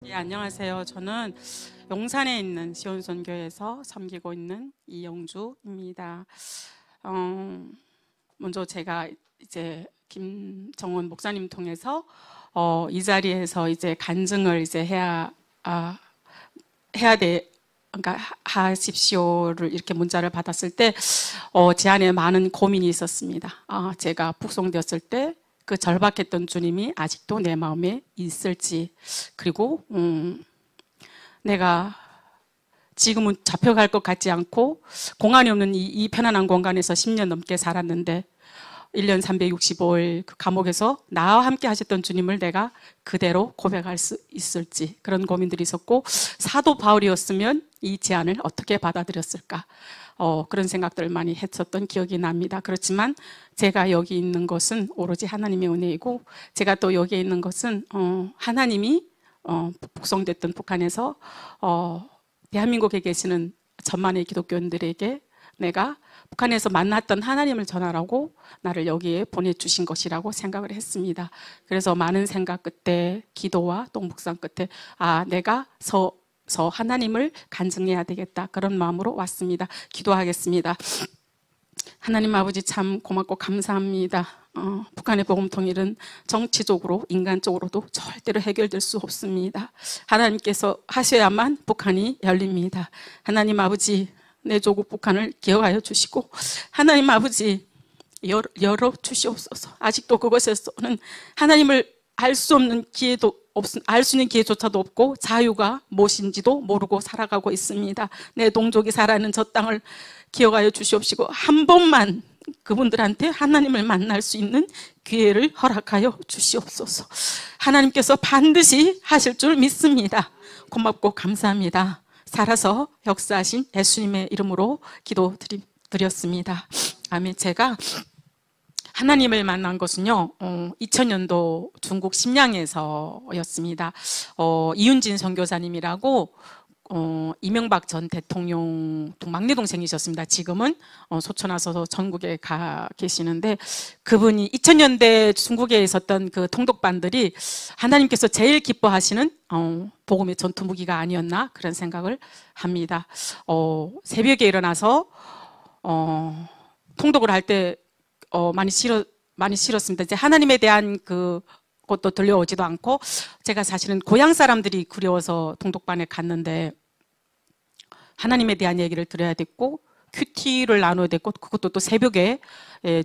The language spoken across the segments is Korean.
예, 안녕하세요. 저는 용산에 있는 시온선교에서 섬기고 있는 이영주입니다. 먼저 제가 이제 김정원 목사님 통해서 이 자리에서 이제 간증을 이제 해야 돼. 그러니까 하십시오를 이렇게 문자를 받았을 때 제 안에 많은 고민이 있었습니다. 제가 북송되었을 때 그 절박했던 주님이 아직도 내 마음에 있을지, 그리고 내가 지금은 잡혀갈 것 같지 않고 공간이 없는 이 편안한 공간에서 10년 넘게 살았는데 1년 365일 그 감옥에서 나와 함께 하셨던 주님을 내가 그대로 고백할 수 있을지, 그런 고민들이 있었고, 사도 바울이었으면 이 제안을 어떻게 받아들였을까, 그런 생각들을 많이 했었던 기억이 납니다. 그렇지만 제가 여기 있는 것은 오로지 하나님의 은혜이고, 제가 또 여기에 있는 것은 하나님이 북송됐던 북한에서 대한민국에 계시는 천만의 기독교인들에게 내가 북한에서 만났던 하나님을 전하라고 나를 여기에 보내주신 것이라고 생각을 했습니다. 그래서 많은 생각 끝에, 기도와 또 묵상 끝에 내가 하나님을 간증해야 되겠다, 그런 마음으로 왔습니다. 기도하겠습니다. 하나님 아버지, 참 고맙고 감사합니다. 북한의 복음 통일은 정치적으로, 인간적으로도 절대로 해결될 수 없습니다. 하나님께서 하셔야만 북한이 열립니다. 하나님 아버지, 내 조국 북한을 기억하여 주시고, 하나님 아버지, 열어 주시옵소서. 아직도 그것에서는 하나님을 알 수 없는 기회도 알 수 있는 기회조차도 없고 자유가 무엇인지도 모르고 살아가고 있습니다. 내 동족이 살아있는 저 땅을 기억하여 주시옵시고, 한 번만 그분들한테 하나님을 만날 수 있는 기회를 허락하여 주시옵소서. 하나님께서 반드시 하실 줄 믿습니다. 고맙고 감사합니다. 살아서 역사하신 예수님의 이름으로 기도드렸습니다. 아멘. 제가 하나님을 만난 것은요, 2000년도 중국 심양에서였습니다. 이윤진 선교사님이라고 이명박 전 대통령 막내 동생이셨습니다. 지금은 소천 와서 전국에 가 계시는데, 그분이 2000년대 중국에 있었던 그 통독반들이 하나님께서 제일 기뻐하시는 복음의 전투 무기가 아니었나, 그런 생각을 합니다. 새벽에 일어나서 통독을 할 때 많이 싫었습니다. 이제 하나님에 대한 것도 들려오지도 않고, 제가 사실은 고향 사람들이 그리워서 통독반에 갔는데 하나님에 대한 얘기를 들어야 됐고, 큐티를 나눠야 됐고, 그것도 또 새벽에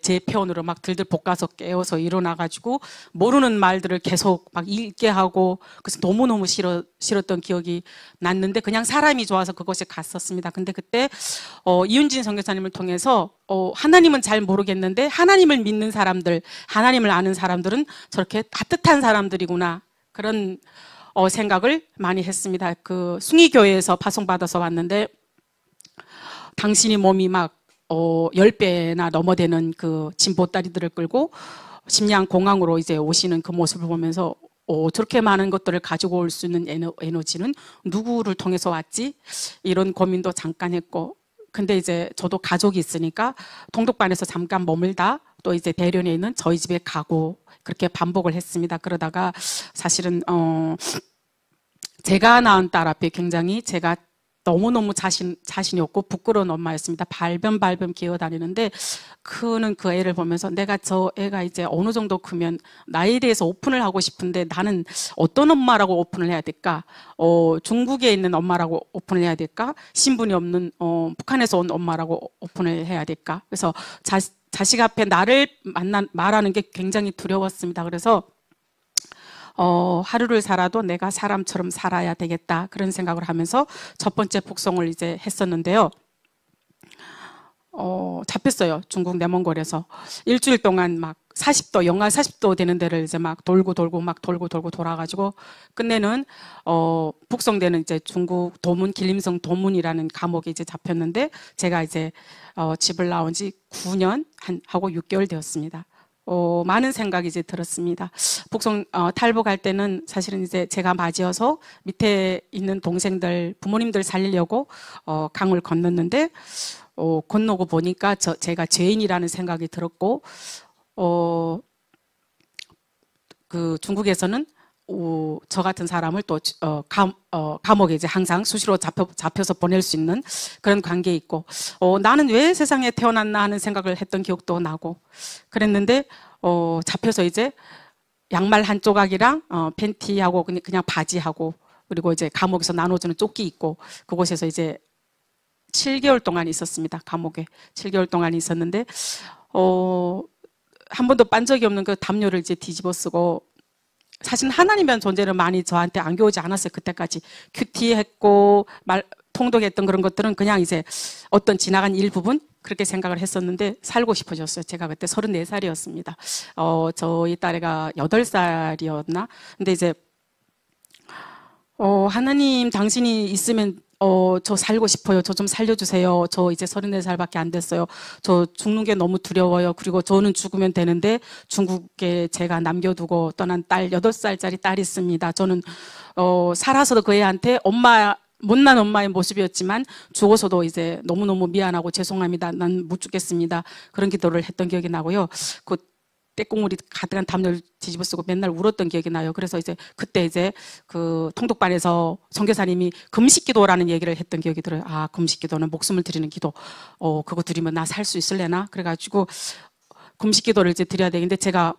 제 편으로 막 들들 볶아서 깨워서 일어나가지고 모르는 말들을 계속 막 읽게 하고, 그래서 너무너무 싫었던 기억이 났는데 그냥 사람이 좋아서 그곳에 갔었습니다. 근데 그때 이윤진 선교사님을 통해서 하나님은 잘 모르겠는데 하나님을 믿는 사람들, 하나님을 아는 사람들은 저렇게 따뜻한 사람들이구나, 그런 생각을 많이 했습니다. 그 숭이교회에서 파송받아서 왔는데 당신이 몸이 막 10배나 넘어되는 그 짐 보따리들을 끌고 심양 공항으로 이제 오시는 그 모습을 보면서 저렇게 많은 것들을 가지고 올 수 있는 에너지는 누구를 통해서 왔지? 이런 고민도 잠깐 했고, 근데 이제 저도 가족이 있으니까 통독반에서 잠깐 머물다 또 이제 대련에 있는 저희 집에 가고, 그렇게 반복을 했습니다. 그러다가 사실은 제가 낳은 딸 앞에 굉장히 제가 너무너무 자신이 없고 부끄러운 엄마였습니다. 발변 기어다니는데, 크는 그 애를 보면서 내가 저 애가 이제 어느 정도 크면 나에 대해서 오픈을 하고 싶은데 나는 어떤 엄마라고 오픈을 해야 될까? 중국에 있는 엄마라고 오픈을 해야 될까? 신분이 없는 북한에서 온 엄마라고 오픈을 해야 될까? 그래서 자식 앞에 나를 말하는 게 굉장히 두려웠습니다. 그래서 하루를 살아도 내가 사람처럼 살아야 되겠다, 그런 생각을 하면서 첫 번째 북송을 이제 했었는데요. 잡혔어요. 중국 내몽골에서 일주일 동안 막 40도, 영하 40도 되는 데를 이제 막 돌고 돌아가지고 끝내는 북송되는 이제 중국 도문, 길림성 도문이라는 감옥에 이제 잡혔는데, 제가 이제 집을 나온 지 9년 하고 6개월 되었습니다. 많은 생각이 이제 들었습니다. 북송 탈북할 때는 사실은 이제 제가 맞이어서 밑에 있는 동생들, 부모님들 살리려고 강을 건넜는데 건너고 보니까 제가 죄인이라는 생각이 들었고, 그 중국에서는 저 같은 사람을 또 감옥에 이제 항상 수시로 잡혀서 보낼 수 있는 그런 관계에 있고, 나는 왜 세상에 태어났나 하는 생각을 했던 기억도 나고 그랬는데, 잡혀서 이제 양말 한 조각이랑 팬티하고 그냥 바지하고, 그리고 이제 감옥에서 나눠주는 조끼 입고 그곳에서 이제 7개월 동안 있었습니다. 감옥에 7개월 동안 있었는데, 한 번도 빤 적이 없는 그 담요를 이제 뒤집어 쓰고, 사실 하나님이라는 존재는 많이 저한테 안겨오지 않았어요. 그때까지 큐티했고 통독했던 그런 것들은 그냥 이제 어떤 지나간 일부분 그렇게 생각을 했었는데, 살고 싶어졌어요. 제가 그때 34살이었습니다. 저희 딸애가 8살이었나? 근데 이제 하나님 당신이 있으면 저 살고 싶어요. 저 좀 살려주세요. 저 이제 34살밖에 안 됐어요. 저 죽는 게 너무 두려워요. 그리고 저는 죽으면 되는데 중국에 제가 남겨두고 떠난 딸, 8살짜리 딸이 있습니다. 저는 살아서도 그 애한테 못난 엄마의 모습이었지만 죽어서도 이제 너무너무 미안하고 죄송합니다. 난 못 죽겠습니다. 그런 기도를 했던 기억이 나고요. 그 때국물이 가득한 담요를 뒤집어 쓰고 맨날 울었던 기억이 나요. 그래서 이제 그때 이제 그 통독반에서 선교사님이 금식기도라는 얘기를 했던 기억이 들어요. 아, 금식기도는 목숨을 드리는 기도. 그거 드리면 나 살 수 있을래나? 그래가지고 금식기도를 이제 드려야 되는데, 제가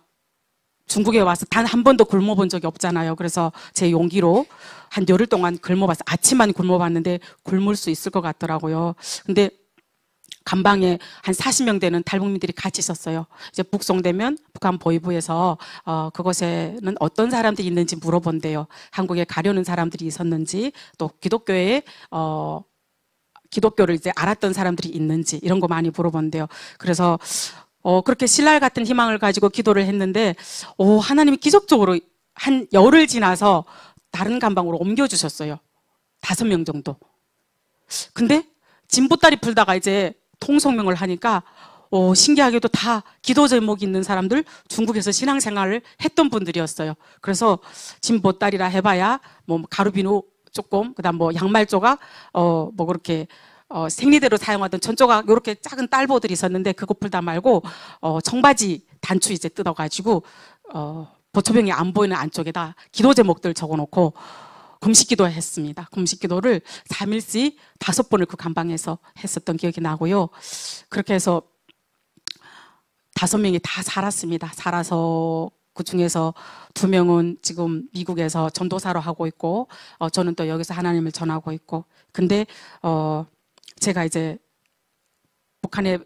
중국에 와서 단 한 번도 굶어본 적이 없잖아요. 그래서 제 용기로 한 열흘 동안 굶어봤어요. 아침만 굶어봤는데 굶을 수 있을 것 같더라고요. 근데 감방에 한 40명 되는 탈북민들이 같이 있었어요. 이제 북송되면 북한 보위부에서 그곳에는 어떤 사람들이 있는지 물어본대요. 한국에 가려는 사람들이 있었는지, 또 기독교에 기독교를 이제 알았던 사람들이 있는지, 이런 거 많이 물어본대요. 그래서 그렇게 신랄 같은 희망을 가지고 기도를 했는데, 하나님이 기적적으로 한 열흘 지나서 다른 감방으로 옮겨주셨어요. 5명 정도. 근데 진보다리 풀다가 이제 통성명을 하니까 신기하게도 다 기도 제목이 있는 사람들, 중국에서 신앙생활을 했던 분들이었어요. 그래서 진보다리라 해봐야 뭐 가루비누 조금, 그다음 뭐 양말 조각, 뭐 그렇게 생리대로 사용하던 전조각, 이렇게 작은 딸보들이 있었는데, 그거 풀다 말고 청바지 단추 이제 뜯어가지고 보초병이 안 보이는 안쪽에다 기도 제목들 적어놓고 금식기도 했습니다. 금식기도를 3일씩 5번을 그 감방에서 했었던 기억이 나고요. 그렇게 해서 5명이 다 살았습니다. 살아서 그 중에서 2명은 지금 미국에서 전도사로 하고 있고, 저는 또 여기서 하나님을 전하고 있고. 근데 제가 이제 북한에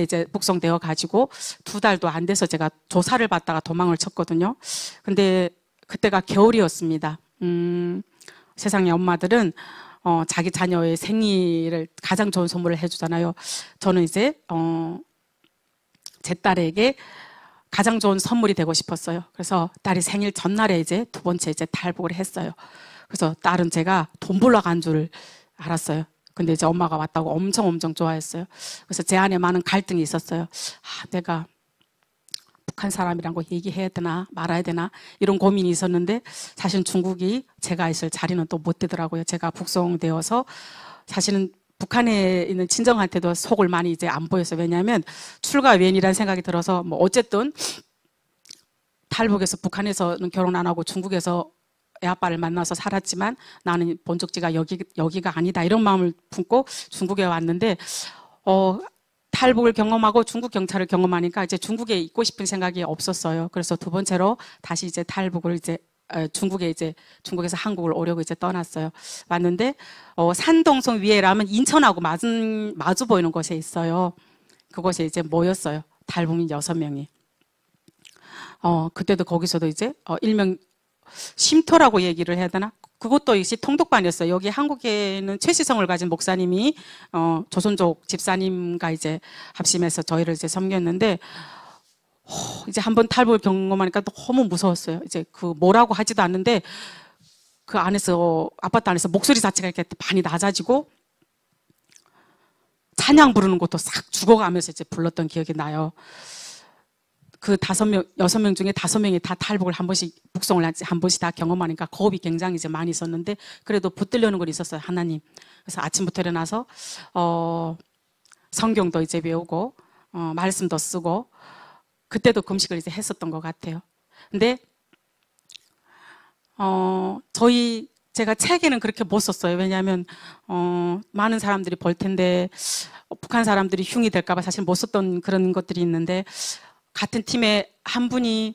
이제 북송되어 가지고 2달도 안 돼서 제가 조사를 받다가 도망을 쳤거든요. 근데 그때가 겨울이었습니다. 세상의 엄마들은 자기 자녀의 생일을 가장 좋은 선물을 해주잖아요. 저는 이제 제 딸에게 가장 좋은 선물이 되고 싶었어요. 그래서 딸이 생일 전날에 이제 2번째 이제 탈북을 했어요. 그래서 딸은 제가 돈 벌러 간 줄 알았어요. 근데 이제 엄마가 왔다고 엄청 좋아했어요. 그래서 제 안에 많은 갈등이 있었어요. 내가 북한 사람이란 거 얘기해야 되나 말아야 되나, 이런 고민이 있었는데, 사실 중국이 제가 있을 자리는 또 못 되더라고요. 제가 북송되어서 사실은 북한에 있는 친정한테도 속을 많이 이제 안 보였어요. 왜냐하면 출가 외인이라는 생각이 들어서, 뭐 어쨌든 탈북해서 북한에서는 결혼 안 하고 중국에서 애 아빠를 만나서 살았지만 나는 본적지가 여기가 아니다, 이런 마음을 품고 중국에 왔는데, 탈북을 경험하고 중국 경찰을 경험하니까 이제 중국에 있고 싶은 생각이 없었어요. 그래서 2번째로 다시 이제 탈북을 이제 중국에서 한국을 오려고 이제 떠났어요. 왔는데 산동성 위에라면 인천하고 마주 보이는 곳에 있어요. 그곳에 이제 모였어요. 탈북민 6명이. 그때도 거기서도 이제 일명 쉼터라고 얘기를 해야 되나? 그것도 역시 통독반이었어요. 여기 한국에는 최시성을 가진 목사님이 조선족 집사님과 이제 합심해서 저희를 이제 섬겼는데, 이제 한번 탈북을 경험하니까 너무 무서웠어요. 이제 그 뭐라고 하지도 않는데 그 안에서, 아파트 안에서 목소리 자체가 이렇게 많이 낮아지고 찬양 부르는 것도 싹 죽어가면서 이제 불렀던 기억이 나요. 그 6명 중에 5명이 다 탈북을 한 번씩, 북송을 한 번씩 다 경험하니까 겁이 굉장히 이제 많이 있었는데, 그래도 붙들려는 건 있었어요, 하나님. 그래서 아침부터 일어나서, 성경도 이제 외우고, 말씀도 쓰고, 그때도 금식을 이제 했었던 것 같아요. 근데, 제가 책에는 그렇게 못 썼어요. 왜냐하면, 많은 사람들이 볼 텐데, 북한 사람들이 흉이 될까봐 사실 못 썼던 그런 것들이 있는데, 같은 팀에 한 분이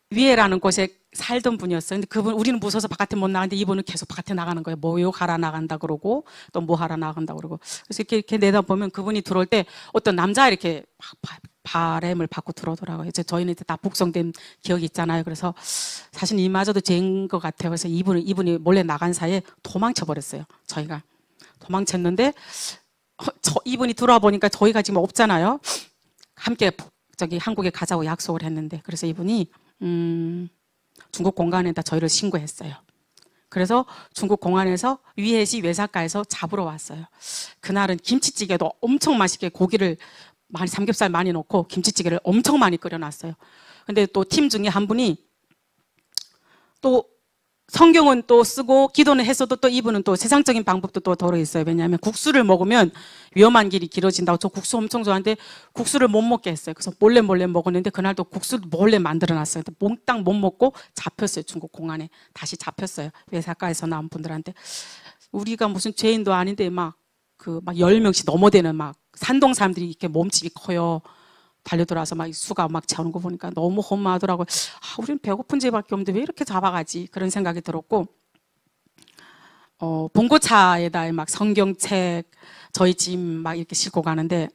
위에라는 곳에 살던 분이었어요. 근데 그분, 우리는 무서워서 바깥에 못 나가는데 이분은 계속 바깥에 나가는 거예요. 뭐 욕하러 나간다 그러고, 또 뭐 하러 나간다 그러고. 그래서 이렇게 내다보면 그분이 들어올 때 어떤 남자 이렇게 막 바람을 받고 들어오더라고요. 이제 저희는 이제 다 복성된 기억이 있잖아요. 그래서 사실 이마저도 죄인 것 같아요. 그래서 이분이 몰래 나간 사이에 도망쳐 버렸어요. 저희가. 도망쳤는데, 이분이 들어와 보니까 저희가 지금 없잖아요. 함께 한국에 가자고 약속을 했는데, 그래서 이분이, 중국 공안에다 저희를 신고했어요. 그래서 중국 공안에서 위해시 외사가에서 잡으러 왔어요. 그날은 김치찌개도 엄청 맛있게 고기를 삼겹살 많이 넣고 김치찌개를 엄청 많이 끓여놨어요. 근데 또 팀 중에 한 분이 또 성경은 또 쓰고 기도는 했어도 또 이분은 또 세상적인 방법도 또 덜어 있어요. 왜냐하면 국수를 먹으면 위험한 길이 길어진다고. 저 국수 엄청 좋아하는데 국수를 못 먹게 했어요. 그래서 몰래 먹었는데 그날도 국수를 몰래 만들어놨어요. 몽땅 못 먹고 잡혔어요. 중국 공안에 다시 잡혔어요. 외사가에서 나온 분들한테. 우리가 무슨 죄인도 아닌데 막 10명씩 넘어대는 막 산동 사람들이 이렇게 몸집이 커요. 달려들어와서 막 수가 막 차오는 거 보니까 너무 허무하더라고요. 우리는 배고픈 죄밖에 없는데 왜 이렇게 잡아가지? 그런 생각이 들었고, 봉고차에다 막 성경책, 저희 집 막 이렇게 싣고 가는데,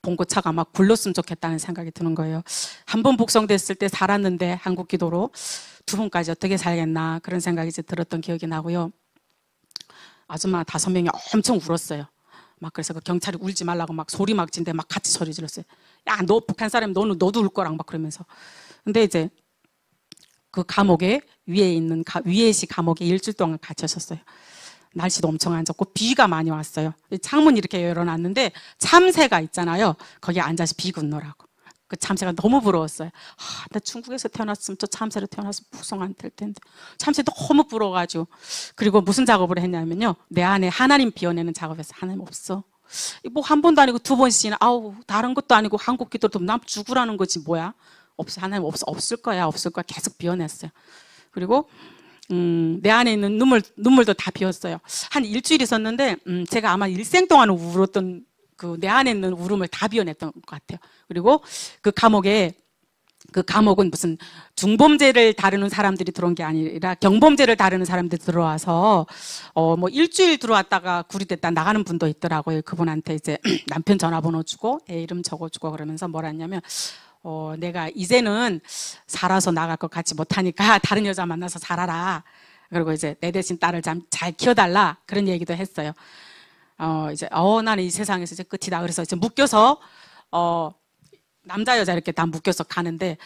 봉고차가 막 굴렀으면 좋겠다는 생각이 드는 거예요. 한 번 복성됐을 때 살았는데, 한국 기도로 두 번까지 어떻게 살겠나, 그런 생각이 이제 들었던 기억이 나고요. 아줌마 5명이 엄청 울었어요. 막 그래서 그 경찰이 울지 말라고 막 소리 막 지는데 막 같이 소리 질렀어요. 야, 너 북한 사람 너도 울 거랑 막 그러면서. 근데 이제 그 감옥에 위에 있는 위에시 감옥에 일주일 동안 갇혔었어요. 날씨도 엄청 안 좋고 비가 많이 왔어요. 창문 이렇게 열어놨는데 참새가 있잖아요. 거기에 앉아서 비 굿노라고. 그 참새가 너무 부러웠어요. 나 중국에서 태어났으면 저 참새로 태어났으면 북송 안 될 텐데. 참새 너무 부러워가지고. 그리고 무슨 작업을 했냐면요. 내 안에 하나님 비워내는 작업에서 하나님 없어. 뭐 한 번도 아니고 2번씩이나 다른 것도 아니고 한국 기도도 남 죽으라는 거지 뭐야. 없어. 하나님 없을 거야. 계속 비워냈어요. 그리고 내 안에 있는 눈물도 다 비웠어요. 한 일주일 있었는데 제가 아마 일생 동안 울었던 내 안에 있는 울음을 다 비워냈던 것 같아요. 그리고 그 감옥은 무슨 중범죄를 다루는 사람들이 들어온 게 아니라 경범죄를 다루는 사람들이 들어와서 뭐 일주일 들어왔다가 구리됐다 나가는 분도 있더라고요. 그분한테 이제 남편 전화번호 주고 애 이름 적어주고 그러면서 뭐라 했냐면 내가 이제는 살아서 나갈 것 같지 못하니까 다른 여자 만나서 살아라. 그리고 이제 내 대신 딸을 잘 키워달라. 그런 얘기도 했어요. 나는 이 세상에서 이제 끝이다. 그래서 이제 묶여서, 남자, 여자 이렇게 다 묶여서 가는데,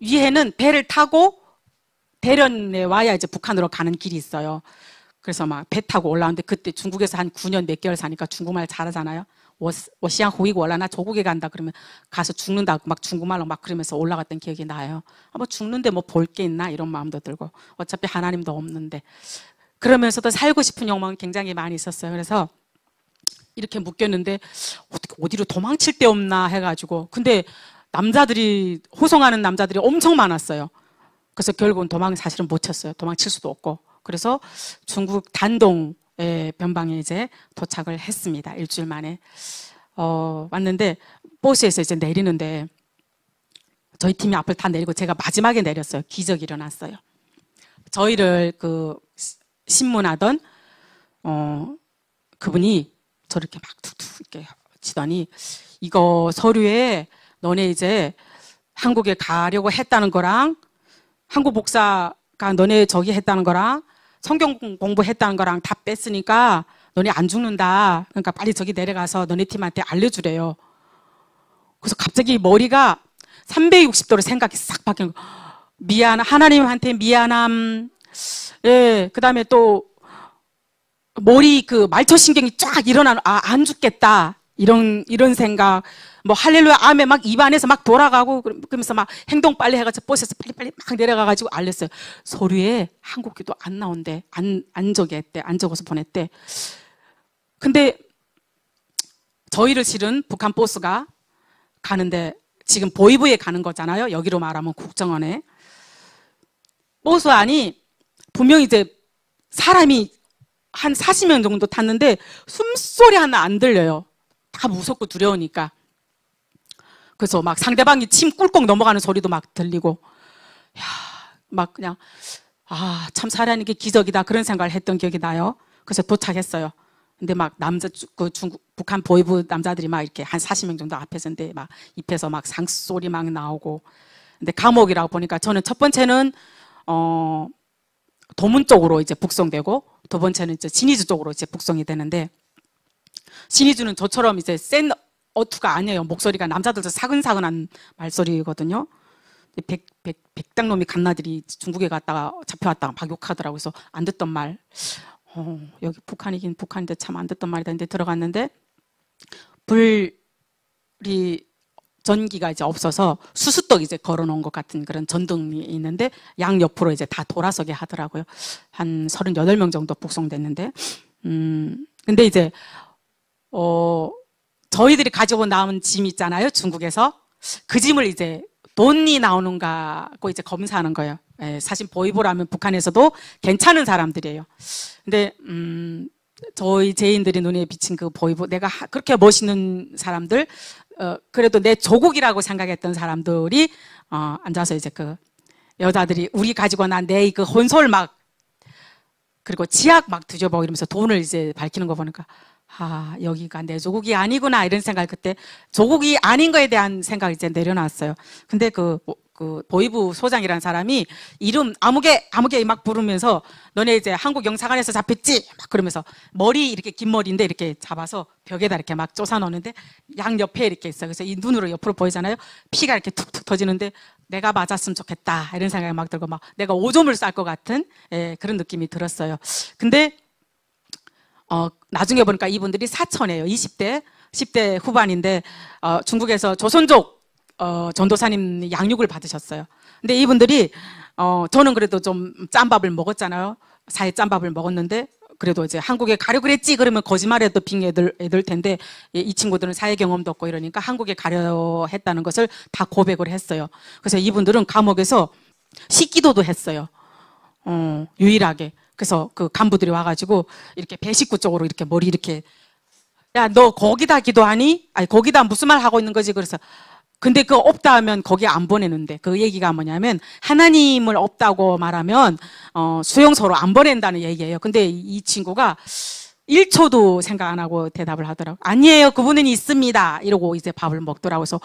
위에는 배를 타고 대련에 와야 이제 북한으로 가는 길이 있어요. 그래서 막 배 타고 올라오는데 그때 중국에서 한 9년 몇 개월 사니까 중국말 잘하잖아요. 워시양 호이고 올라 나 조국에 간다 그러면 가서 죽는다 막 중국말로 막 그러면서 올라갔던 기억이 나요. 뭐 죽는데 뭐 볼 게 있나 이런 마음도 들고 어차피 하나님도 없는데. 그러면서도 살고 싶은 욕망이 굉장히 많이 있었어요. 그래서 이렇게 묶였는데 어디로 도망칠 데 없나 해가지고 근데 호송하는 남자들이 엄청 많았어요. 그래서 결국은 사실은 못 쳤어요. 도망칠 수도 없고. 그래서 중국 단동의 변방에 이제 도착을 했습니다. 일주일 만에 왔는데 버스에서 이제 내리는데 저희 팀이 앞을 다 내리고 제가 마지막에 내렸어요. 기적이 일어났어요. 저희를 신문하던 그분이 저렇게 막 툭툭 이렇게 치더니 이거 서류에 너네 이제 한국에 가려고 했다는 거랑 한국 목사가 너네 저기 했다는 거랑 성경 공부했다는 거랑 다 뺐으니까 너네 안 죽는다. 그러니까 빨리 저기 내려가서 너네 팀한테 알려주래요. 그래서 갑자기 머리가 360도로 생각이 싹 바뀌는 거예요. 하나님한테 미안함. 예, 그 다음에 또, 머리 말초신경이 쫙 일어나는, 안 죽겠다. 이런 생각. 뭐, 할렐루야, 아멘 막 입안에서 막 돌아가고, 그러면서 막 행동 빨리 해가지고 버스에서 빨리빨리 막 내려가가지고 알렸어요. 서류에 한국기도 안 나온대. 안 적어서 보냈대. 근데, 저희를 실은 북한 버스가 가는데, 지금 보이부에 가는 거잖아요. 여기로 말하면 국정원에. 버스 안이 분명히 이제 사람이 한 40명 정도 탔는데 숨소리 하나 안 들려요. 다 무섭고 두려우니까. 그래서 막 상대방이 침 꿀꺽 넘어가는 소리도 막 들리고, 야, 막 그냥, 아, 참 살아있는 게 기적이다. 그런 생각을 했던 기억이 나요. 그래서 도착했어요. 근데 막 북한 보이부 남자들이 막 이렇게 한 40명 정도 앞에 서는데 막 입에서 막 상소리 막 나오고. 근데 감옥이라고 보니까 저는 첫 번째는, 도문 쪽으로 이제 북송되고, 두 번째는 이제 신의주 쪽으로 이제 북송이 되는데, 신의주는 저처럼 이제 센 어투가 아니에요. 목소리가 남자들도 사근사근한 말소리거든요. 백당놈이 갓나들이 중국에 갔다가 잡혀왔다가 막 욕하더라고요. 그래서 안 듣던 말, 여기 북한이긴 북한인데 참 안 듣던 말이다. 근데 들어갔는데 불이 전기가 이제 없어서 수수떡 이제 걸어놓은 것 같은 그런 전등이 있는데 양 옆으로 이제 다 돌아서게 하더라고요. 한 38명 정도 북송됐는데, 근데 이제 저희들이 가지고 나온 짐 있잖아요. 중국에서 그 짐을 이제 돈이 나오는가고 이제 검사하는 거예요. 예, 사실 보이보라면 북한에서도 괜찮은 사람들이에요. 근데 저희 제인들이 눈에 비친 그 보이보, 내가 그렇게 멋있는 사람들, 그래도 내 조국이라고 생각했던 사람들이 앉아서 이제 그 여자들이 우리 가지고 난 내 그 혼솔 막 그리고 치약 막 뒤져보고 이러면서 돈을 이제 밝히는 거 보니까, 아, 여기가 내 조국이 아니구나, 이런 생각, 그때 조국이 아닌 거에 대한 생각을 이제 내려놨어요. 근데 그 보이부 소장이라는 사람이 이름 아무개 막 부르면서 너네 이제 한국 영사관에서 잡혔지? 막 그러면서 머리 이렇게 긴 머리인데 이렇게 잡아서 벽에다 이렇게 막 쫓아 놓는데 양 옆에 이렇게 있어. 그래서 이 눈으로 옆으로 보이잖아요. 피가 이렇게 툭툭 터지는데 내가 맞았으면 좋겠다, 이런 생각이 막 들고 막 내가 오줌을 쌀 것 같은, 예, 그런 느낌이 들었어요. 근데 나중에 보니까 이분들이 사천이에요. 10대 후반인데, 중국에서 조선족, 전도사님 양육을 받으셨어요. 근데 이분들이, 저는 그래도 좀 짬밥을 먹었잖아요. 사회 짬밥을 먹었는데, 그래도 이제 한국에 가려 그랬지? 그러면 거짓말해도 빙 애들 텐데, 이 친구들은 사회 경험도 없고 이러니까 한국에 가려 했다는 것을 다 고백을 했어요. 그래서 이분들은 감옥에서 식기도도 했어요. 유일하게. 그래서 그 간부들이 와가지고 이렇게 배식구 쪽으로 이렇게 머리 이렇게, 야, 너 거기다 기도하니? 아니, 거기다 무슨 말 하고 있는 거지? 그래서 근데 그 없다 하면 거기 안 보내는데, 그 얘기가 뭐냐면 하나님을 없다고 말하면 수용소로 안 보낸다는 얘기예요. 근데 이 친구가 1초도 생각 안 하고 대답을 하더라고. 아니에요, 그분은 있습니다, 이러고 이제 밥을 먹더라고. 그래서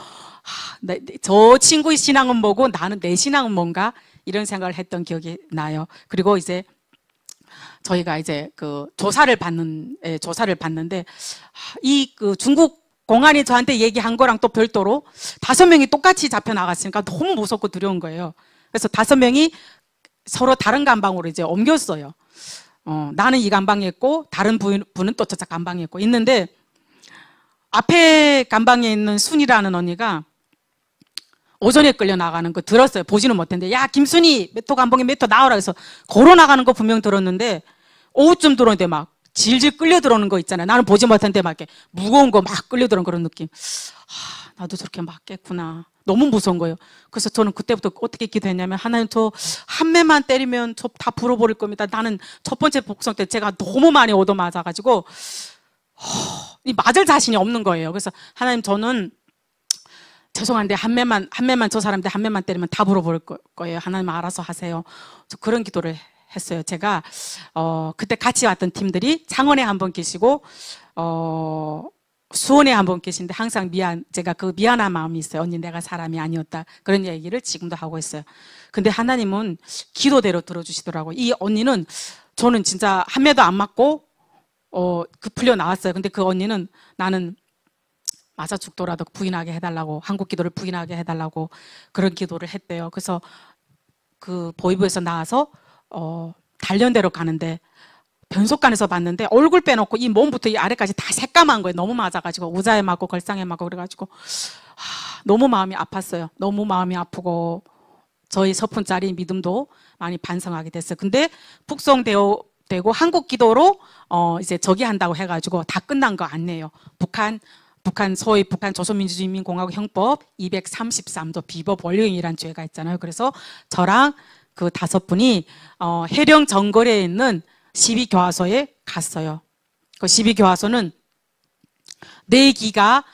저 친구의 신앙은 뭐고 나는 내 신앙은 뭔가, 이런 생각을 했던 기억이 나요. 그리고 이제 저희가 이제 그 조사를 받는데, 이 그 중국 공안이 저한테 얘기한 거랑 또 별도로 5명이 똑같이 잡혀 나갔으니까 너무 무섭고 두려운 거예요. 그래서 5명이 서로 다른 감방으로 이제 옮겼어요. 나는 이 감방에 있고 다른 분은 또 저쪽 감방에 있고 있는데, 앞에 감방에 있는 순이라는 언니가 오전에 끌려 나가는 거 들었어요. 보지는 못했는데, 야, 김순이 몇 호 감방에 몇 호 나오라 해서 걸어 나가는 거 분명 들었는데, 오후쯤 들어오는데 막 질질 끌려 들어오는 거 있잖아요. 나는 보지 못했는데 막 이렇게 무거운 거 막 끌려 들어오는 그런 느낌. 나도 저렇게 맞겠구나. 너무 무서운 거예요. 그래서 저는 그때부터 어떻게 기도했냐면, 하나님, 저 한 매만 때리면 저 다 불어버릴 겁니다. 나는 첫 번째 복성 때 제가 너무 많이 얻어맞아가지고 맞을 자신이 없는 거예요. 그래서 하나님, 저는 죄송한데 한 매만 저 사람한테 한 매만 때리면 다 불어버릴 거예요. 하나님 알아서 하세요. 저 그런 기도를 했어요. 제가 그때 같이 왔던 팀들이 창원에 한 번 계시고 수원에 한 번 계신데 항상 제가 그 미안한 마음이 있어요. 언니, 내가 사람이 아니었다, 그런 얘기를 지금도 하고 있어요. 근데 하나님은 기도대로 들어주시더라고요. 이 언니는, 저는 진짜 한 매도 안 맞고 그 풀려 나왔어요. 근데 그 언니는 나는 맞아 죽더라도 부인하게 해달라고, 한국 기도를 부인하게 해달라고 그런 기도를 했대요. 그래서 그 보이부에서 나와서 단련대로 가는데 변속관에서 봤는데 얼굴 빼놓고 이 몸부터 이 아래까지 다 새까만 거예요. 너무 맞아가지고 의자에 맞고 걸상에 맞고 그래가지고 너무 마음이 아팠어요. 너무 마음이 아프고 저희 서푼짜리 믿음도 많이 반성하게 됐어요. 근데 북송되고 한국 기도로 이제 저기 한다고 해가지고 다 끝난 거 아니에요. 소위 북한 조선민주주의인민공화국 형법 233조 비법 원료행위라는 죄가 있잖아요. 그래서 저랑 그 5분이 해령 정거리에 있는 12교화소에 갔어요. 그 12교화소는 4기가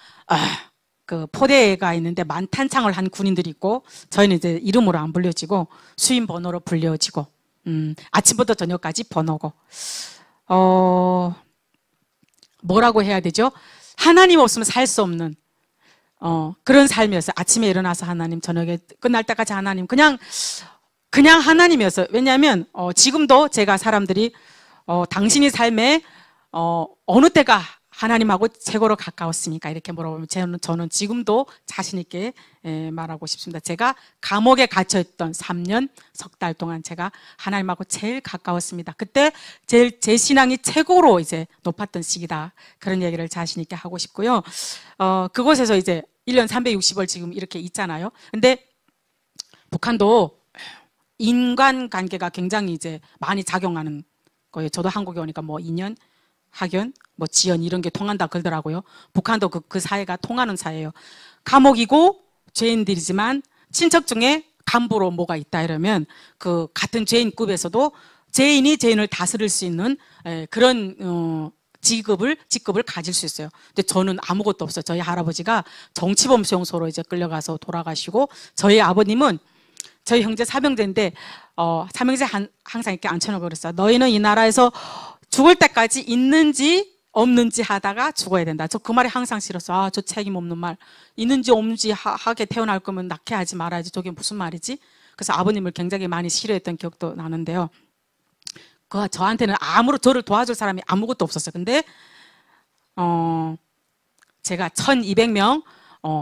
그 포대가 있는데 만탄창을 한 군인들이 있고, 저희는 이제 이름으로 안 불려지고 수임 번호로 불려지고, 아침부터 저녁까지 번호고, 뭐라고 해야 되죠? 하나님 없으면 살 수 없는 그런 삶이었어요. 아침에 일어나서 하나님, 저녁에 끝날 때까지 하나님, 그냥 하나님이었어요. 왜냐하면 지금도 제가 사람들이 당신이 삶에 어느 때가 하나님하고 최고로 가까웠습니까? 이렇게 물어보면 저는 지금도 자신 있게 말하고 싶습니다. 제가 감옥에 갇혀있던 3년, 석 달 동안 제가 하나님하고 제일 가까웠습니다. 그때 제 신앙이 최고로 이제 높았던 시기다. 그런 얘기를 자신 있게 하고 싶고요. 그곳에서 이제 1년 360일 지금 이렇게 있잖아요. 근데 북한도 인간관계가 굉장히 이제 많이 작용하는 거예요. 저도 한국에 오니까 뭐 인연, 학연, 뭐 지연 이런 게 통한다 그러더라고요. 북한도 그 사회가 통하는 사회예요. 감옥이고 죄인들이지만 친척 중에 간부로 뭐가 있다 이러면 그 같은 죄인급에서도 죄인이 죄인을 다스릴 수 있는 그런 직급을 가질 수 있어요. 근데 저는 아무것도 없어요. 저희 할아버지가 정치범 수용소로 이제 끌려가서 돌아가시고, 저희 아버님은 저희 형제 삼형제인데 삼형제 항상 이렇게 앉혀놓고 그랬어요. 너희는 이 나라에서 죽을 때까지 있는지 없는지 하다가 죽어야 된다. 저 그 말이 항상 싫었어. 저 책임 없는 말. 있는지 없는지 하게 태어날 거면 낳게 하지 말아야지. 저게 무슨 말이지? 그래서 아버님을 굉장히 많이 싫어했던 기억도 나는데요. 저한테는 저를 도와줄 사람이 아무것도 없었어요. 근데 제가 1200명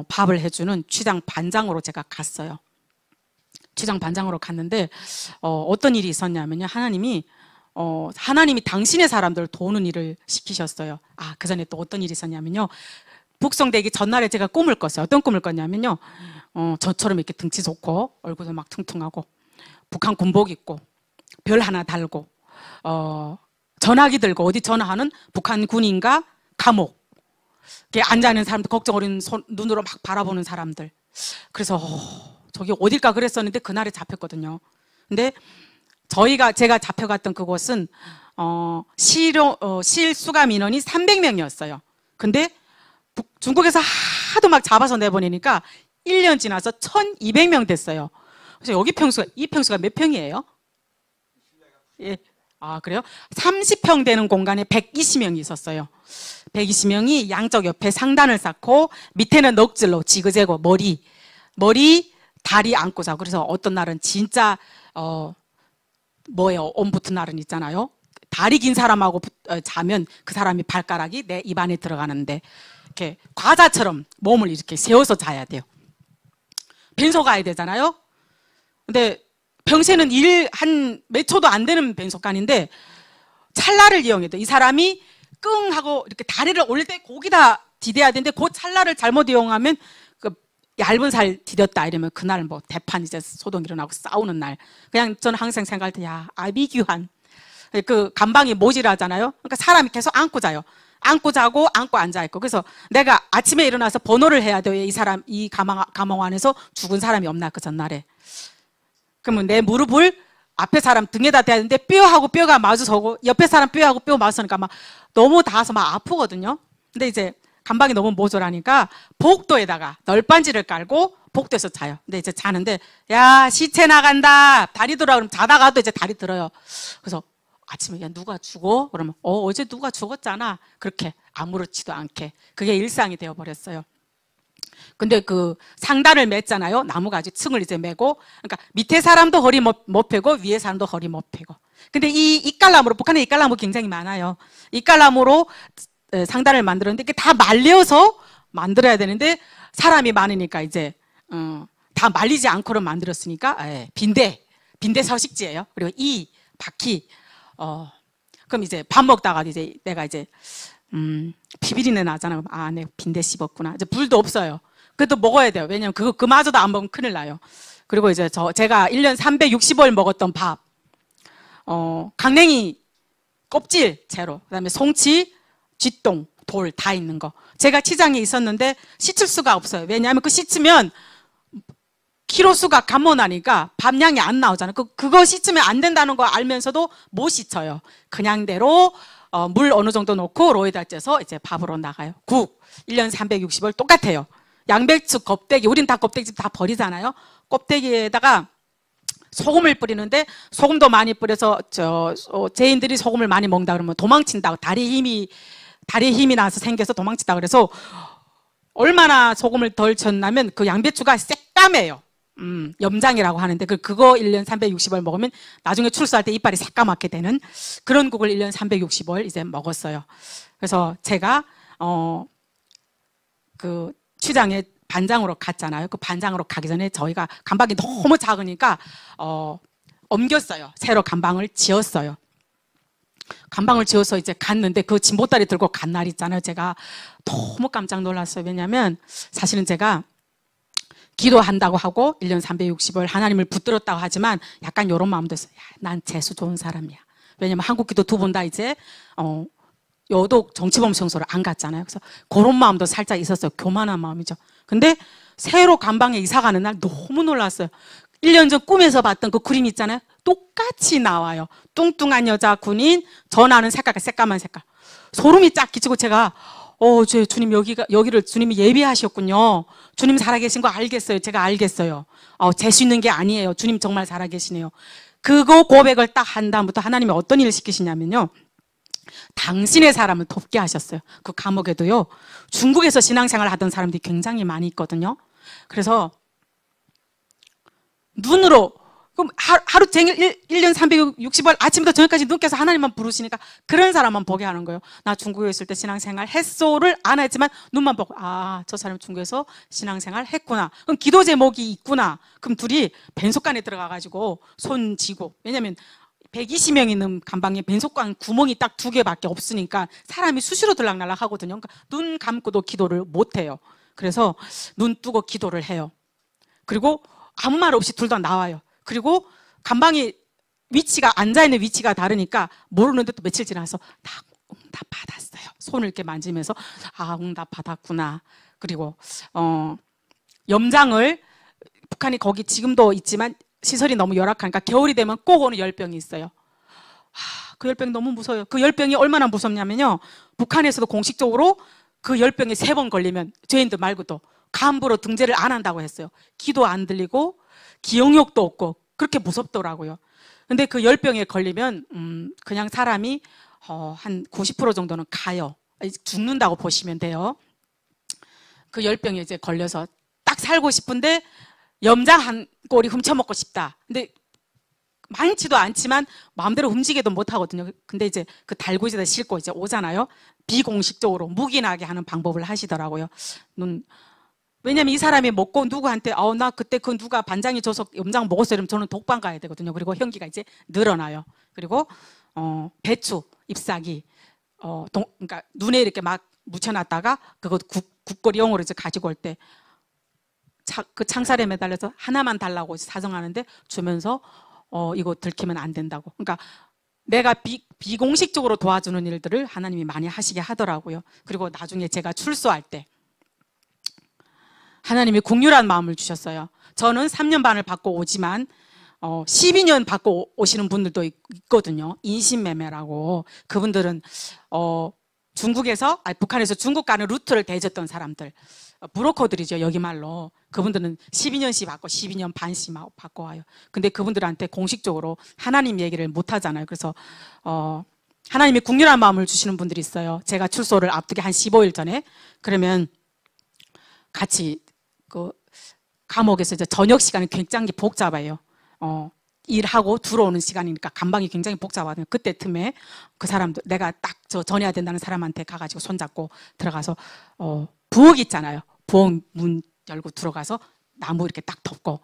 밥을 해주는 취장 반장으로 제가 갔어요. 취장 반장으로 갔는데 어떤 일이 있었냐면요. 하나님이 당신의 사람들을 도우는 일을 시키셨어요. 그 전에 또 어떤 일이 있었냐면요. 북송되기 전날에 제가 꿈을 꿨어요. 어떤 꿈을 꿨냐면요. 저처럼 이렇게 등치 좋고 얼굴도 막 퉁퉁하고 북한 군복 입고 별 하나 달고 전화기 들고 어디 전화하는 북한 군인과 감옥 앉아있는 사람들, 걱정 어린 눈으로 막 바라보는 사람들. 그래서 저기 어딜까 그랬었는데 그날에 잡혔거든요. 근데 제가 잡혀갔던 그곳은 실수감 인원이 300명이었어요. 근데 중국에서 하도 막 잡아서 내보내니까 1년 지나서 1200명 됐어요. 그래서 이 평수가 몇 평이에요? 예. 그래요? 30평 되는 공간에 120명이 있었어요. 120명이 양쪽 옆에 상단을 쌓고 밑에는 넋질로 지그재고 머리 다리 안고 자고. 그래서 어떤 날은 진짜 옷 붙은 날은 있잖아요. 다리 긴 사람하고 자면 그 사람이 발가락이 내 입 안에 들어가는데 이렇게 과자처럼 몸을 이렇게 세워서 자야 돼요. 벤소 가야 되잖아요. 근데 평소에는 한 몇 초도 안 되는 벤소간인데 찰나를 이용해도 이 사람이 끙 하고 이렇게 다리를 올릴 때 거기다 디뎌야 되는데 그 찰나를 잘못 이용하면 얇은 살 디뎠다 이러면 그날 뭐 대판 이제 소동 일어나고 싸우는 날. 그냥 저는 항상 생각할 때 아비규환. 그 감방이 모질하잖아요. 그러니까 사람이 계속 안고 자요. 안고 자고 안고 앉아 있고. 그래서 내가 아침에 일어나서 번호를 해야 돼요. 이 감옥 안에서 죽은 사람이 없나 그 전날에. 그러면 내 무릎을 앞에 사람 등에다 대야 되는데 뼈하고 뼈가 마주서고 옆에 사람 뼈하고 뼈 마주서니까 막 너무 닿아서 막 아프거든요. 근데 이제 감방이 너무 모자라니까 복도에다가 널빤지를 깔고 복도에서 자요. 근데 이제 자는데 시체 나간다. 다리 들어. 그럼 자다가도 이제 다리 들어요. 그래서 아침에 누가 죽어? 그러면 어제 누가 죽었잖아. 그렇게 아무렇지도 않게 그게 일상이 되어버렸어요. 근데 그 상단을 맸잖아요. 나무가지 층을 이제 매고, 그러니까 밑에 사람도 허리 못 펴고 위에 사람도 허리 못 펴고. 근데 이 이깔나무로, 북한에 이깔나무 굉장히 많아요. 이깔나무로 상단을 만들었는데 이게 다 말려서 만들어야 되는데 사람이 많으니까 이제 다 말리지 않고는 만들었으니까 빈대 서식지예요. 그리고 이 바퀴 그럼 이제 밥 먹다가 이제 내가 이제 비비린내 나잖아. 그럼 내 빈대 씹었구나. 이제 불도 없어요. 그래도 먹어야 돼요. 왜냐면 그마저도 안 먹으면 큰일 나요. 그리고 이제 제가 1년 360일 먹었던 밥, 강냉이 껍질 채로, 그다음에 송치, 쥐똥, 돌 다 있는 거. 제가 치장에 있었는데 씻을 수가 없어요. 왜냐하면 그 씻으면 키로수가 감원하니까 밥량이 안 나오잖아요. 그거 씻으면 안 된다는 거 알면서도 못 씻어요. 그냥대로 물 어느 정도 넣고 로에다 쪄서 이제 밥으로 나가요. 국 1년 360일 똑같아요. 양배추 껍데기, 우린 다 껍데기 다 버리잖아요. 껍데기에다가 소금을 뿌리는데, 소금도 많이 뿌려서 죄인들이 소금을 많이 먹는다 그러면 도망친다고, 다리에 힘이 나서 생겨서 도망친다 그래서 얼마나 소금을 덜 쳤냐면 그 양배추가 새까매요. 염장이라고 하는데 그거 1년 360일 먹으면 나중에 출소할 때 이빨이 새까맣게 되는 그런 국을 1년 360일 이제 먹었어요. 그래서 제가 그 취장에 반장으로 갔잖아요. 그 반장으로 가기 전에 저희가 감방이 너무 작으니까 옮겼어요. 새로 감방을 지었어요. 감방을 지어서 이제 갔는데 그 진보다리 들고 간 날 있잖아요. 제가 너무 깜짝 놀랐어요. 왜냐하면 사실은 제가 기도한다고 하고 1년 360일 하나님을 붙들었다고 하지만 약간 이런 마음도 있어요. 야, 난 재수 좋은 사람이야. 왜냐면 한국 기도 2번 다 이제 여독 정치범 청소를 안 갔잖아요. 그래서 그런 마음도 살짝 있었어요. 교만한 마음이죠. 근데 새로 감방에 이사 가는 날 너무 놀랐어요. 1년 전 꿈에서 봤던 그 그림 있잖아요. 똑같이 나와요. 뚱뚱한 여자 군인, 저 나는 색깔, 새까만 색깔. 소름이 쫙 끼치고 제가 주님 여기를 주님이 예비하셨군요. 주님 살아계신 거 알겠어요. 제가 알겠어요. 재수 있는 게 아니에요. 주님 정말 살아계시네요. 그거 고백을 딱 한 다음부터 하나님이 어떤 일을 시키시냐면요. 당신의 사람을 돕게 하셨어요. 그 감옥에도요. 중국에서 신앙생활 하던 사람들이 굉장히 많이 있거든요. 그래서 눈으로 그럼 하루 종일 1년 360일 아침부터 저녁까지 눈께서 하나님만 부르시니까 그런 사람만 보게 하는 거예요. 나 중국에 있을 때 신앙생활 했소를 안 했지만 눈만 보고 저 사람 중국에서 신앙생활 했구나. 그럼 기도 제목이 있구나. 그럼 둘이 벤속관에 들어가가지고 손 쥐고, 왜냐면 120명 있는 감방에 벤속관 구멍이 딱 2개밖에 없으니까 사람이 수시로 들락날락 하거든요. 그러니까 눈 감고도 기도를 못 해요. 그래서 눈 뜨고 기도를 해요. 그리고 아무 말 없이 둘 다 나와요. 그리고 감방이 위치가, 앉아있는 위치가 다르니까 모르는데 또 며칠 지나서 다 응답 받았어요. 손을 이렇게 만지면서 응답 받았구나. 그리고 염장을, 북한이 거기 지금도 있지만 시설이 너무 열악하니까 겨울이 되면 꼭 오는 열병이 있어요. 그 열병이 너무 무서워요. 그 열병이 얼마나 무섭냐면요. 북한에서도 공식적으로 그 열병에 3번 걸리면 죄인들 말고도 간부로 등재를 안 한다고 했어요. 기도 안 들리고 기억력도 없고 그렇게 무섭더라고요. 근데 그 열병에 걸리면 그냥 사람이 한 90% 정도는 가요. 죽는다고 보시면 돼요. 그 열병에 이제 걸려서 딱 살고 싶은데 염장 한 꼬리 훔쳐먹고 싶다. 근데 많지도 않지만 마음대로 움직이도 못하거든요. 근데 이제 그 달구지에다 싣고 이제 오잖아요. 비공식적으로 묵인하게 하는 방법을 하시더라고요. 왜냐면 이 사람이 먹고 누구한테 나 그때 그 누가 반장이 줘서 염장 먹었어요. 이러면 저는 독방 가야 되거든요. 그리고 현기가 이제 늘어나요. 그리고 배추 잎사귀 그러니까 눈에 이렇게 막 묻혀놨다가 그거 국거리용으로 이제 가지고 올 때 그 창살에 매달려서 하나만 달라고 사정하는데 주면서 이거 들키면 안 된다고. 그러니까 내가 비공식적으로 도와주는 일들을 하나님이 많이 하시게 하더라고요. 그리고 나중에 제가 출소할 때 하나님이 긍휼한 마음을 주셨어요. 저는 3년 반을 받고 오지만 12년 받고 오시는 분들도 있거든요. 인신매매라고. 그분들은 북한에서 중국 가는 루트를 대줬던 사람들, 브로커들이죠. 여기 말로. 그분들은 12년씩 받고 12년 반씩 받고 와요. 근데 그분들한테 공식적으로 하나님 얘기를 못 하잖아요. 그래서 하나님이 긍휼한 마음을 주시는 분들이 있어요. 제가 출소를 앞두기 한 15일 전에. 그러면 같이 그 감옥에서 이제 저녁 시간이 굉장히 복잡해요. 일하고 들어오는 시간이니까 감방이 굉장히 복잡하거든요. 그때 틈에 그 사람들, 내가 딱 전해야 된다는 사람한테 가가지고 손잡고 들어가서 부엌 있잖아요. 부엌 문 열고 들어가서 나무 이렇게 딱 덮고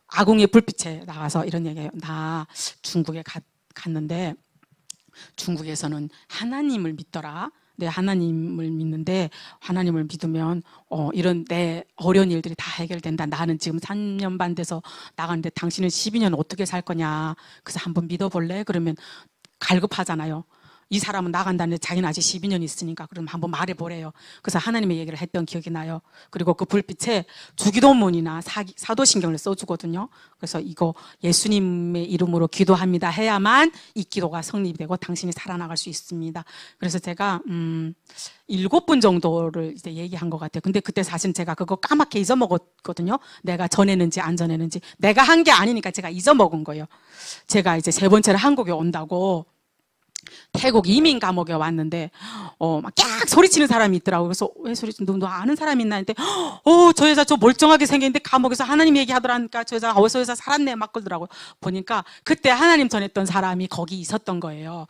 아궁이의 불빛에 나가서 이런 얘기해요. 나 중국에 갔는데 중국에서는 하나님을 믿더라. 내 하나님을 믿는데 하나님을 믿으면 이런 내 어려운 일들이 다 해결된다. 나는 지금 3년 반 돼서 나가는데 당신은 12년 어떻게 살 거냐. 그래서 한번 믿어볼래? 그러면 갈급하잖아요. 이 사람은 나간다는데 자기는 아직 12년 있으니까 그럼 한번 말해보래요. 그래서 하나님의 얘기를 했던 기억이 나요. 그리고 그 불빛에 주기도문이나 사도신경을 써주거든요. 그래서 이거 예수님의 이름으로 기도합니다 해야만 이 기도가 성립되고 당신이 살아나갈 수 있습니다. 그래서 제가 7분 정도를 이제 얘기한 것 같아요. 근데 그때 사실 제가 그거 까맣게 잊어먹었거든요. 내가 전했는지 안 전했는지. 내가 한 게 아니니까 제가 잊어먹은 거예요. 제가 이제 세 번째로 한국에 온다고 태국 이민 감옥에 왔는데 막 깍 소리치는 사람이 있더라고요. 그래서 왜 소리치는 너 아는 사람 있나 했는데 저 여자 저 멀쩡하게 생겼는데 감옥에서 하나님 얘기하더라니까 저 여자 어디서 살았네 막 그러더라고요. 보니까 그때 하나님 전했던 사람이 거기 있었던 거예요.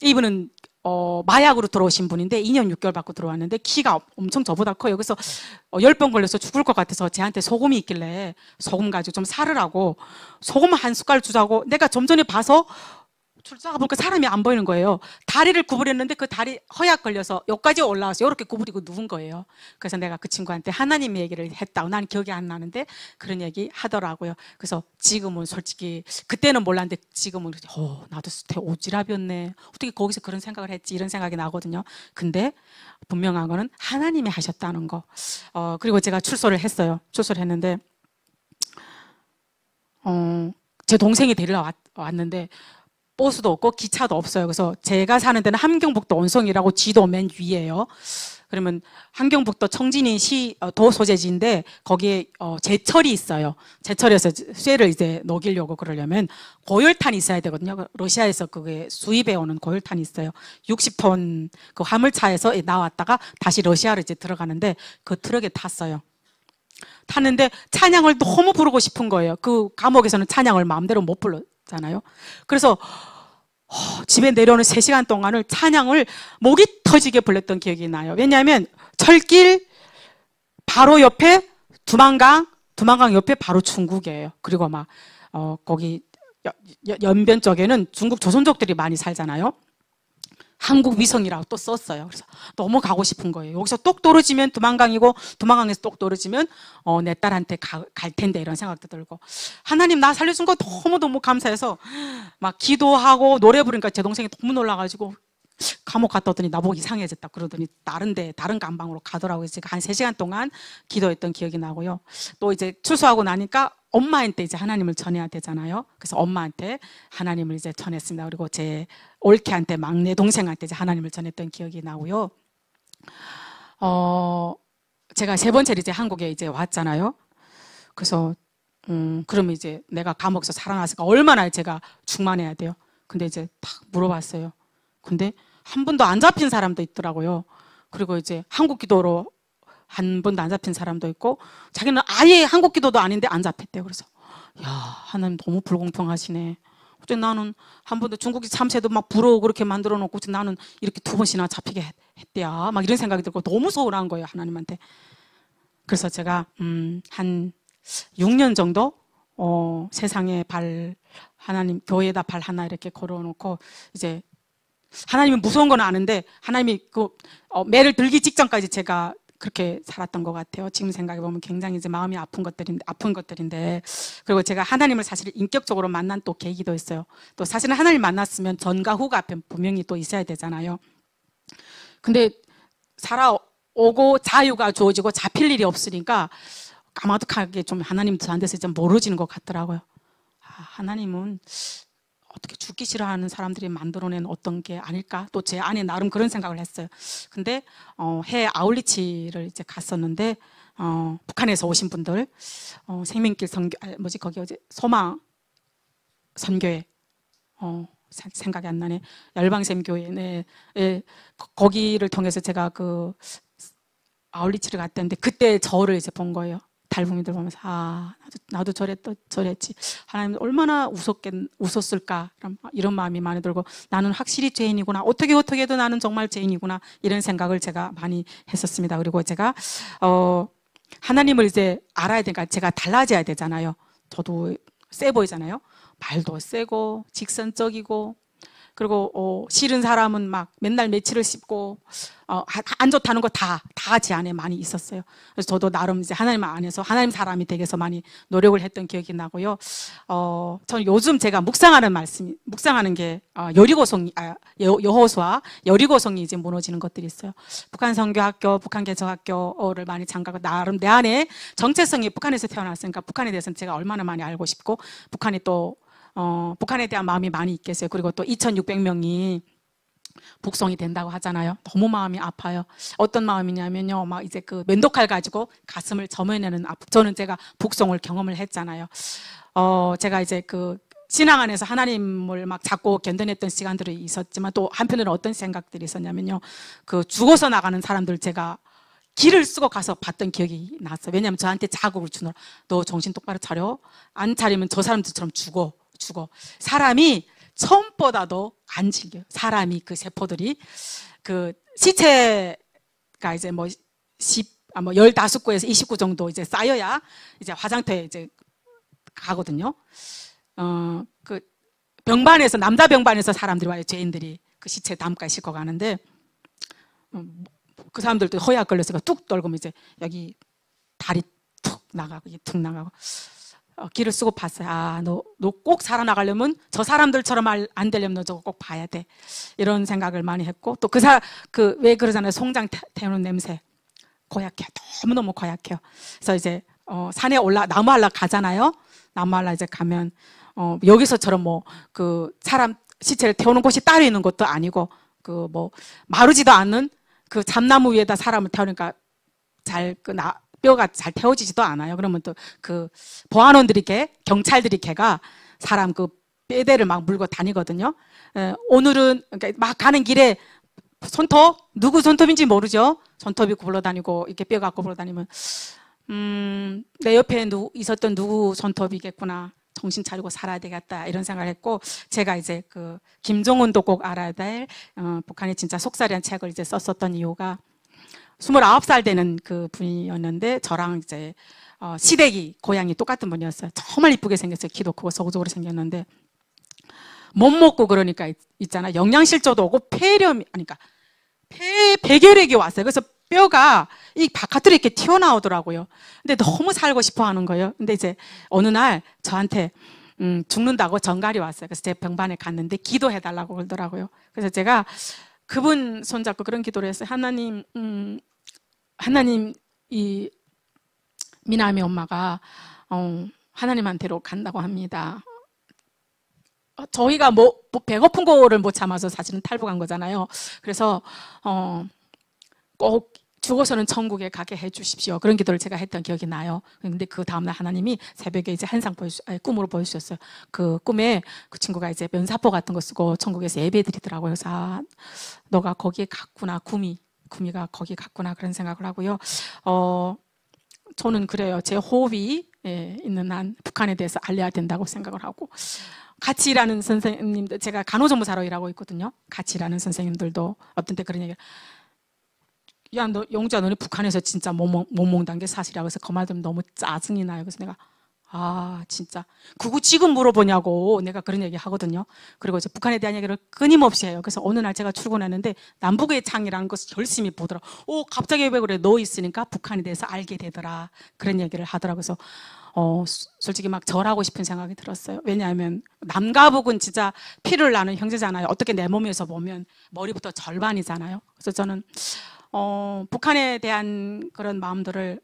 이분은 마약으로 들어오신 분인데 2년 6개월 받고 들어왔는데 키가 엄청 저보다 커요. 그래서 10번 걸려서 죽을 것 같아서 제한테 소금이 있길래 소금 가지고 좀 사르라고 소금 한 숟갈 주자고 내가 좀 전에 봐서 출사가 보니까 사람이 안 보이는 거예요. 다리를 구부렸는데 그 다리 허약 걸려서 여기까지 올라와서 이렇게 구부리고 누운 거예요. 그래서 내가 그 친구한테 하나님의 얘기를 했다고 나는 기억이 안 나는데 그런 얘기 하더라고요. 그래서 지금은 솔직히 그때는 몰랐는데 지금은 나도 오지랖이었네. 어떻게 거기서 그런 생각을 했지 이런 생각이 나거든요. 근데 분명한 거는 하나님이 하셨다는 거. 그리고 제가 출소를 했어요. 출소를 했는데 제 동생이 데리러 왔는데 버스도 없고 기차도 없어요. 그래서 제가 사는 데는 함경북도 온성이라고 지도 맨 위에요. 그러면 함경북도 청진이 도 소재지인데 거기에 제철이 있어요. 제철에서 쇠를 이제 녹이려고 그러려면 고열탄이 있어야 되거든요. 러시아에서 그게 수입해 오는 고열탄이 있어요. 60톤 그 화물차에서 나왔다가 다시 러시아로 이제 들어가는데 그 트럭에 탔어요. 탔는데 찬양을 너무 부르고 싶은 거예요. 그 감옥에서는 찬양을 마음대로 못 불렀잖아요. 그래서 집에 내려오는 3시간 동안을 찬양을 목이 터지게 불렀던 기억이 나요. 왜냐하면 철길 바로 옆에 두만강 옆에 바로 중국이에요. 그리고 막 거기 연변 쪽에는 중국 조선족들이 많이 살잖아요. 한국 위성이라고 또 썼어요. 그래서 너무 가고 싶은 거예요. 여기서 똑 떨어지면 두만강이고 두만강에서 똑 떨어지면 내 딸한테 갈 텐데 이런 생각도 들고 하나님 나 살려준 거 너무너무 감사해서 막 기도하고 노래 부르니까 제 동생이 너무 놀라가지고 감옥 갔다 오더니 나보고 이상해졌다 그러더니 다른 감방으로 가더라고요. 제가 한 3시간 동안 기도했던 기억이 나고요. 또 이제 출소하고 나니까 엄마한테 이제 하나님을 전해야 되잖아요. 그래서 엄마한테 하나님을 이제 전했습니다. 그리고 제 올케한테 막내 동생한테 이제 하나님을 전했던 기억이 나고요. 제가 3번째로 이제 한국에 이제 왔잖아요. 그래서 그러면 이제 내가 감옥에서 살아났으니까 얼마나 제가 충만해야 돼요. 근데 이제 딱 물어봤어요. 근데 한 번도 안 잡힌 사람도 있더라고요. 그리고 이제 한국 기도로 한 번도 안 잡힌 사람도 있고 자기는 아예 한국 기도도 아닌데 안 잡혔대요. 그래서 야 하나님 너무 불공평하시네. 어째 나는 한 번도 중국이 참새도 막 부러워 그렇게 만들어 놓고 나는 이렇게 2번씩이나 잡히게 했대야. 막 이런 생각이 들고 너무 서운한 거예요 하나님한테. 그래서 제가 한 6년 정도 세상에 하나님 교회에다 발 하나 이렇게 걸어놓고 이제 하나님이 무서운 건 아는데 하나님이 매를 들기 직전까지 제가 그렇게 살았던 것 같아요. 지금 생각해 보면 굉장히 이제 마음이 아픈 것들인데 그리고 제가 하나님을 사실 인격적으로 만난 또 계기도 있어요. 또 사실은 하나님 만났으면 전과 후가 분명히 또 있어야 되잖아요. 근데 살아오고 자유가 주어지고 잡힐 일이 없으니까 까마득하게 좀 하나님 저한테서 좀 멀어지는 것 같더라고요. 하나님은 어떻게 죽기 싫어하는 사람들이 만들어낸 어떤 게 아닐까? 또 제 안에 나름 그런 생각을 했어요. 근데 해외 아울리치를 이제 갔었는데 북한에서 오신 분들 생명길 선교 거기 소망 선교회 생각이 안 나네. 열방샘교회 거기를 통해서 제가 그 아울리치를 갔다는데 그때 저를 이제 본 거예요. 달봉이들 보면서 나도 저랬지. 하나님 얼마나 웃었을까 이런 마음이 많이 들고 나는 확실히 죄인이구나. 어떻게 해도 나는 정말 죄인이구나 이런 생각을 제가 많이 했었습니다. 그리고 제가 하나님을 이제 알아야 되니까 제가 달라져야 되잖아요. 저도 세 보이잖아요. 말도 세고 직선적이고 그리고 싫은 사람은 막 맨날 며칠을 씹고 안 좋다는 거 다 제 안에 많이 있었어요. 그래서 저도 나름 이제 하나님 안에서 하나님 사람이 되기 위해서 많이 노력을 했던 기억이 나고요. 저는 요즘 제가 묵상하는 게 여호수아 여리고성이 이제 무너지는 것들이 있어요. 북한 선교학교, 북한 개척학교를 많이 장가고 나름 내 안에 정체성이 북한에서 태어났으니까 북한에 대해서는 제가 얼마나 많이 알고 싶고 북한이 또 북한에 대한 마음이 많이 있겠어요. 그리고 또 2,600명이 북송이 된다고 하잖아요. 너무 마음이 아파요. 어떤 마음이냐면요. 막 이제 그 면도칼 가지고 가슴을 점여내는 저는 제가 북송을 경험을 했잖아요. 제가 이제 그 신앙 안에서 하나님을 막 잡고 견뎌냈던 시간들이 있었지만 또 한편으로는 어떤 생각들이 있었냐면요. 그 죽어서 나가는 사람들 제가 길을 쓰고 가서 봤던 기억이 났어요. 왜냐하면 저한테 자극을 주느라 너 정신 똑바로 차려. 안 차리면 저 사람들처럼 죽어. 사람이 처음보다도 안 질겨요. 사람이 그 세포들이 그 시체가 이제 뭐 15구에서 29 정도 이제 쌓여야 이제 화장터에 이제 가거든요. 그 병반에서 남자 병반에서 사람들이 와요. 죄인들이 그 시체 담가에 싣고 가는데 그 사람들도 허약 걸려서 뚝 떨구면 이제 여기 다리 툭 나가고 툭 나가고 길을 쓰고 봤어요. 너 꼭 살아나가려면 저 사람들처럼 안 되려면 너 저거 꼭 봐야 돼. 이런 생각을 많이 했고 또 왜 그러잖아요. 송장 태우는 냄새 고약해요. 너무너무 고약해요. 그래서 이제 산에 나무 하러 가잖아요. 나무 하러 이제 가면 여기서처럼 뭐 그 사람 시체를 태우는 곳이 따로 있는 것도 아니고 그 뭐 마르지도 않는 그 잠나무 위에다 사람을 태우니까 뼈가 잘 태워지지도 않아요. 그러면 또 그 보안원들이 경찰들이 사람 그 뼈대를 막 물고 다니거든요. 오늘은 그러니까 막 가는 길에 누구 손톱인지 모르죠. 손톱이 굴러다니고 이렇게 뼈 갖고 굴러다니면 내 옆에 있었던 누구 손톱이겠구나. 정신 차리고 살아야 되겠다 이런 생각을 했고 제가 이제 그 김정은도 꼭 알아야 될 북한의 진짜 속살이한 책을 이제 썼었던 이유가 29살 되는 그 분이었는데 저랑 이제 시댁이 고향이 똑같은 분이었어요. 정말 이쁘게 생겼어요. 키도 크고 서구적으로 생겼는데 못 먹고 그러니까 있잖아. 영양실조도 오고 그러니까 폐결핵이 왔어요. 그래서 뼈가 이 바깥으로 이렇게 튀어나오더라고요. 근데 너무 살고 싶어 하는 거예요. 근데 이제 어느 날 저한테 죽는다고 전갈이 왔어요. 그래서 제 병반에 갔는데 기도해달라고 그러더라고요. 그래서 제가 그분 손잡고 그런 기도를 했어요. 하나님 이 미남이 엄마가 하나님한테로 간다고 합니다. 저희가 뭐 배고픈 거를 못 참아서 사실은 탈북한 거잖아요. 그래서 꼭 죽어서는 천국에 가게 해주십시오. 그런 기도를 제가 했던 기억이 나요. 근데 그 다음날 하나님이 새벽에 이제 꿈으로 보여주셨어요. 그 꿈에 그 친구가 이제 면사포 같은 거 쓰고 천국에서 예배 드리더라고요. 그래서 너가 거기에 갔구나. 구미가 거기 갔구나. 그런 생각을 하고요. 저는 그래요. 제 호흡이 있는 한 북한에 대해서 알려야 된다고 생각을 하고 같이 일하는 선생님들 제가 간호조무사로 일하고 있거든요. 같이 일하는 선생님들도 어떤 때 그런 얘기를 야, 영주야, 너네 북한에서 진짜 못 먹는다는 게 사실이야. 그래서 그 말 들으면 너무 짜증이 나요. 그래서 내가 진짜 그거 지금 물어보냐고 내가 그런 얘기 하거든요. 그리고 이제 북한에 대한 얘기를 끊임없이 해요. 그래서 어느 날 제가 출근했는데 남북의 창이라는 것을 열심히 보더라. 갑자기 왜 그래? 너 있으니까 북한에 대해서 알게 되더라. 그런 얘기를 하더라고요. 그래서 솔직히 막 절하고 싶은 생각이 들었어요. 왜냐하면 남과 북은 진짜 피를 나는 형제잖아요. 어떻게 내 몸에서 보면 머리부터 절반이잖아요. 그래서 저는 북한에 대한 그런 마음들을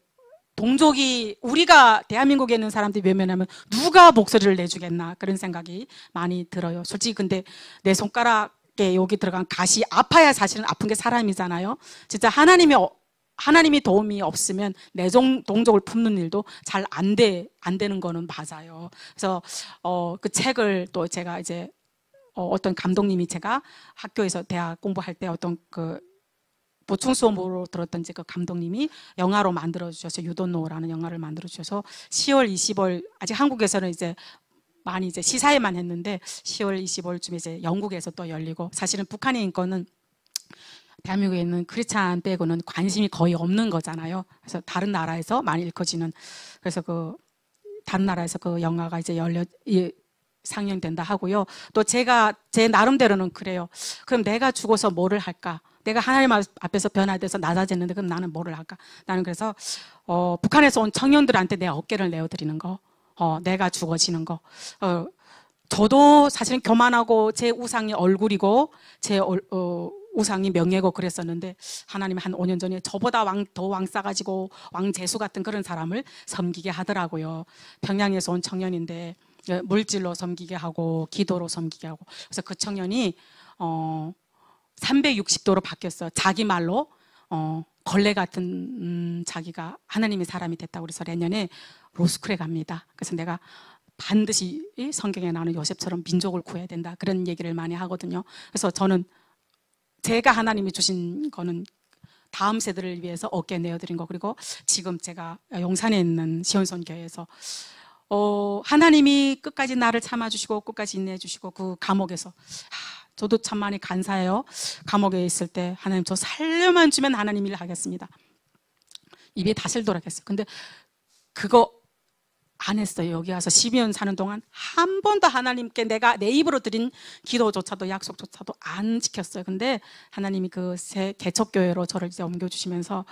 우리가 대한민국에 있는 사람들이 외면하면 누가 목소리를 내주겠나 그런 생각이 많이 들어요. 솔직히 근데 내 손가락에 여기 들어간 가시 아파야 사실은 아픈 게 사람이잖아요. 진짜 하나님이 도움이 없으면 내 동족을 품는 일도 잘 안 되는 거는 맞아요. 그래서 그 책을 또 제가 이제 어떤 감독님이 제가 학교에서 대학 공부할 때 어떤 그 보충 수업으로 들었던 그 감독님이 영화로 만들어주셔서 유돈노라는 영화를 만들어주셔서 10월, 20월 아직 한국에서는 이제 많이 이제 시사회만 했는데 10월, 20월쯤에 이제 영국에서 또 열리고 사실은 북한의 인권은 대한민국에 있는 크리스찬 빼고는 관심이 거의 없는 거잖아요. 그래서 다른 나라에서 많이 읽혀지는 그래서 그 다른 나라에서 그 영화가 이제 상영된다 하고요. 또 제가 제 나름대로는 그래요. 그럼 내가 죽어서 뭐를 할까? 내가 하나님 앞에서 변화돼서 낮아졌는데 그럼 나는 뭐를 할까? 나는 그래서 북한에서 온 청년들한테 내 어깨를 내어드리는 거, 내가 죽어지는 거. 저도 사실은 교만하고 제 우상이 얼굴이고 제 우상이 명예고 그랬었는데 하나님이 한 5년 전에 저보다 더 왕싸가지고 왕재수 같은 그런 사람을 섬기게 하더라고요. 평양에서 온 청년인데 물질로 섬기게 하고 기도로 섬기게 하고, 그래서 그 청년이 360도로 바뀌었어요. 자기 말로 걸레 같은 자기가 하나님의 사람이 됐다고 그래서 내년에 로스쿨에 갑니다. 그래서 내가 반드시 성경에 나오는 요셉처럼 민족을 구해야 된다, 그런 얘기를 많이 하거든요. 그래서 저는 제가 하나님이 주신 거는 다음 세대를 위해서 어깨 내어드린 거, 그리고 지금 제가 용산에 있는 시온손 교회에서 하나님이 끝까지 나를 참아주시고 끝까지 인내해주시고 그 감옥에서 저도 참 많이 감사해요. 감옥에 있을 때 하나님 저 살려만 주면 하나님 일 하겠습니다. 입에 다실 돌아겠어요. 근데 그거 안 했어요. 여기 와서 12년 사는 동안 한 번도 하나님께 내가 내 입으로 드린 기도조차도 약속조차도 안 지켰어요. 근데 하나님이 그 새 개척교회로 저를 이제 옮겨주시면서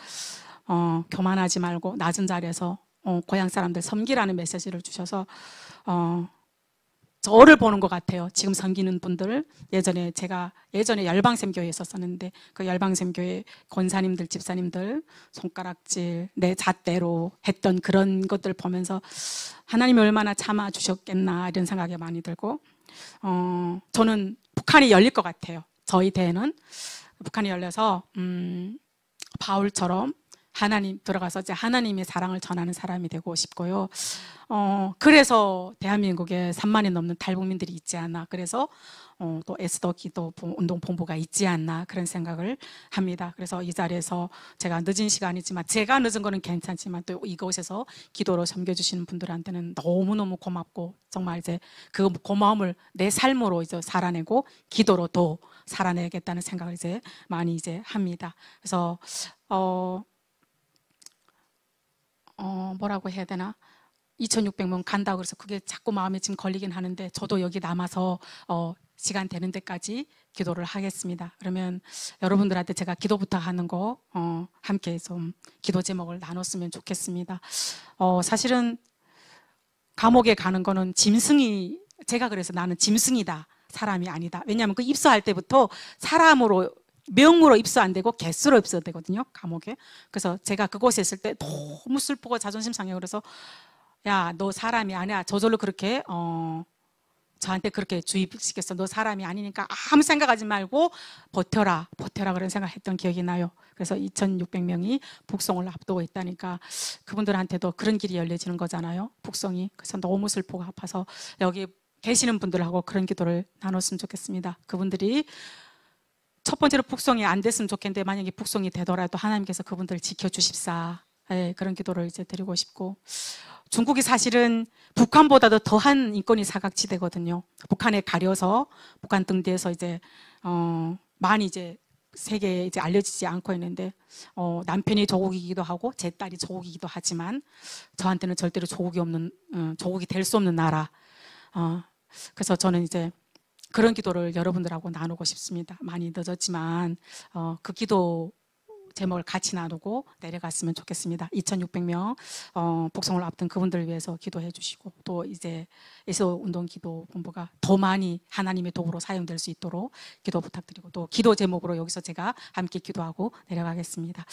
교만하지 말고 낮은 자리에서 고향 사람들 섬기라는 메시지를 주셔서 저를 보는 것 같아요. 지금 섬기는 분들, 제가 예전에 열방샘교회에 있었었는데 그 열방샘교회 권사님들, 집사님들 손가락질 내 잣대로 했던 그런 것들 보면서 하나님이 얼마나 참아주셨겠나 이런 생각이 많이 들고, 저는 북한이 열릴 것 같아요. 저희 대회는 북한이 열려서 바울처럼 하나님 들어가서 이제 하나님의 사랑을 전하는 사람이 되고 싶고요. 그래서 대한민국에 3만이 넘는 탈북민들이 있지 않나, 그래서 또 에스더 기도 운동 본부가 있지 않나 그런 생각을 합니다. 그래서 이 자리에서 제가 늦은 시간이지만, 제가 늦은 거는 괜찮지만 또 이곳에서 기도로 섬겨주시는 분들한테는 너무너무 고맙고, 정말 이제 그 고마움을 내 삶으로 이제 살아내고 기도로 또 살아내겠다는 생각을 이제 많이 이제 합니다. 그래서 뭐라고 해야 되나? 2,600명 간다고 그래서 그게 자꾸 마음에 지금 걸리긴 하는데, 저도 여기 남아서 시간 되는 데까지 기도를 하겠습니다. 그러면 여러분들한테 제가 기도 부탁하는 거 함께 좀 기도 제목을 나눴으면 좋겠습니다. 사실은 감옥에 가는 거는 짐승이, 제가 그래서 나는 짐승이다, 사람이 아니다. 왜냐하면 그 입소할 때부터 사람으로 명으로 입소 안 되고 개수로 입소되거든요, 감옥에. 그래서 제가 그곳에 있을 때 너무 슬프고 자존심 상해. 그래서 야, 너 사람이 아니야. 저절로 그렇게 저한테 그렇게 주입시켰어. 너 사람이 아니니까 아무 생각하지 말고 버텨라 그런 생각했던 기억이 나요. 그래서 2,600명이 북송을 앞두고 있다니까 그분들한테도 그런 길이 열려지는 거잖아요, 북송이. 그래서 너무 슬프고 아파서 여기 계시는 분들하고 그런 기도를 나눴으면 좋겠습니다. 그분들이 첫 번째로 북송이 안 됐으면 좋겠는데, 만약에 북송이 되더라도 하나님께서 그분들을 지켜주십사, 그런 기도를 이제 드리고 싶고, 중국이 사실은 북한보다도 더한 인권위 사각지대거든요. 북한에 가려서 북한 등 뒤에서 이제 많이 이제 세계에 이제 알려지지 않고 있는데, 남편이 조국이기도 하고 제 딸이 조국이기도 하지만 저한테는 절대로 조국이 될 수 없는 나라. 그래서 저는 이제 그런 기도를 여러분들하고 나누고 싶습니다. 많이 늦었지만 그 기도 제목을 같이 나누고 내려갔으면 좋겠습니다. 2,600명 북송을 앞둔 그분들을 위해서 기도해 주시고, 또 이제 에스더 운동 기도 본부가 더 많이 하나님의 도구로 사용될 수 있도록 기도 부탁드리고, 또 기도 제목으로 여기서 제가 함께 기도하고 내려가겠습니다.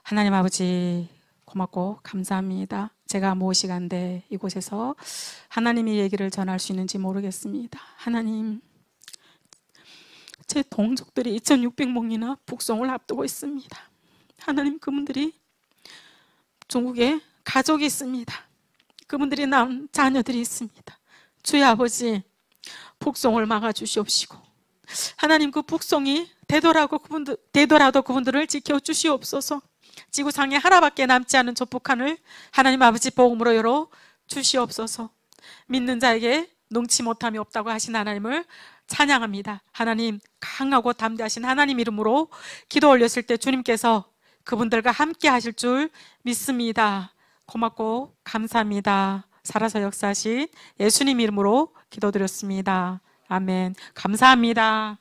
하나님 아버지 고맙고 감사합니다. 제가 무엇이간데 이곳에서 하나님의 얘기를 전할 수 있는지 모르겠습니다. 하나님, 제 동족들이 2,600명이나 북송을 앞두고 있습니다. 하나님, 그분들이 중국에 가족이 있습니다. 그분들이 낳은 자녀들이 있습니다. 주의 아버지, 북송을 막아주시옵시고, 하나님 그 북송이 되더라도 그분들을 지켜주시옵소서. 지구상에 하나밖에 남지 않은 저 북한을 하나님 아버지 복음으로 열어 주시옵소서. 믿는 자에게 능치 못함이 없다고 하신 하나님을 찬양합니다. 하나님, 강하고 담대하신 하나님 이름으로 기도 올렸을 때 주님께서 그분들과 함께 하실 줄 믿습니다. 고맙고 감사합니다. 살아서 역사하신 예수님 이름으로 기도드렸습니다. 아멘. 감사합니다.